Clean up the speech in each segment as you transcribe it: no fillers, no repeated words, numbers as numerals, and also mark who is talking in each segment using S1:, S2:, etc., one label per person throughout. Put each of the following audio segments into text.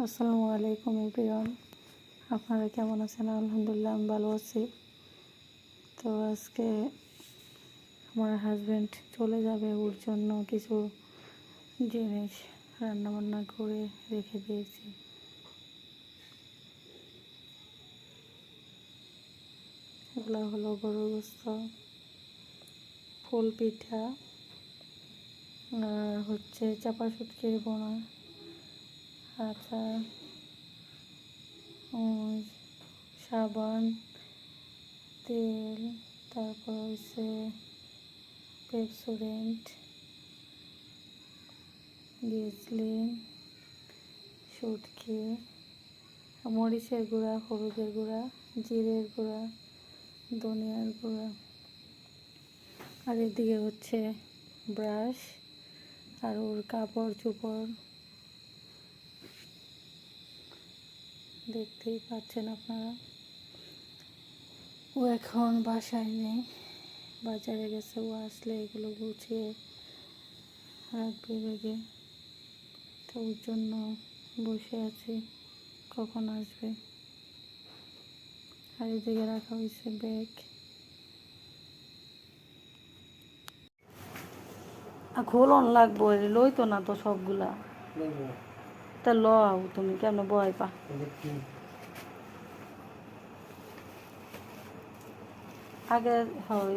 S1: আসসালামু আলাইকুম এভরিওয়ান, আপনারা কেমন আছেন? আলহামদুলিল্লাহ আমি ভালো আছি। তো আজকে আমার হাজব্যান্ড চলে যাবে, ওর জন্য কিছু জিনিস রান্নাবান্না করে রেখে দিয়েছি। এগুলো হলো গরুর গোস্ত, ফুল পিঠা, আর হচ্ছে চাপা শুটকির বোনা, আচার, সাবান, তেল, তারপর হচ্ছে পেপসোডেন্ট, গ্লিসারিন, শুটকি, মরিচের গুঁড়া, হলুদের গুঁড়া, জিরের গুঁড়া, ধনিয়ার গুঁড়া, আর এদিকে হচ্ছে ব্রাশ আর ওর কাপড় চোপড় দেখতেই পাচ্ছেন আপনারা। ও এখন বাসায় নেই, বাজারে গেছে। ও আসলে এগুলো গুছিয়ে রাখবে ব্যাগে। তো ওর জন্য বসে আছি কখন আসবে। আর এদিকে রাখা হয়েছে ব্যাগ। খোলন লাগবো, লইতো না তো সবগুলা। তা লও তুমি কেন ভয় পা? আগে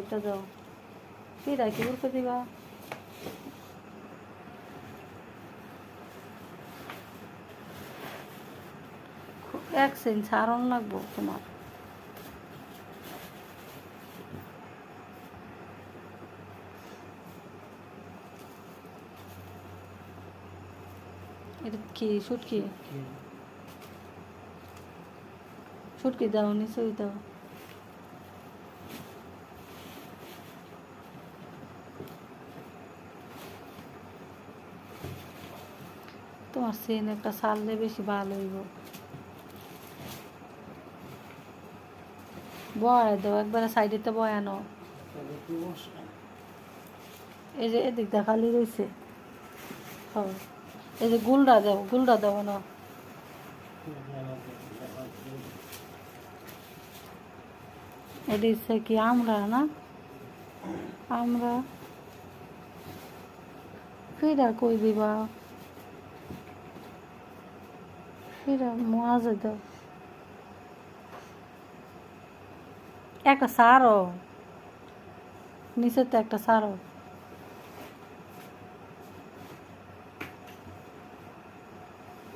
S1: এটা যাও কিরা কি বলতে দিবা। এক সেন্ট ছাড়ন লাগবো তোমার। এটা কি শুটকি? শুটকি দাও, নিশ্চয়ই দাও। তোমার সেন একটা সারলে বেশি ভালো হইব। বয় দাও একবারে সাইডেতে বয় আনো। এই যে এদিক দা খালি রয়েছে। হ্যাঁ, এই যে গুলডা দাও না। এটা হচ্ছে কি আমরা না? আমরা ফিরা কই দিবা? ফিরা মাঝে দাও একটা সারো, নিচে তো একটা সারো।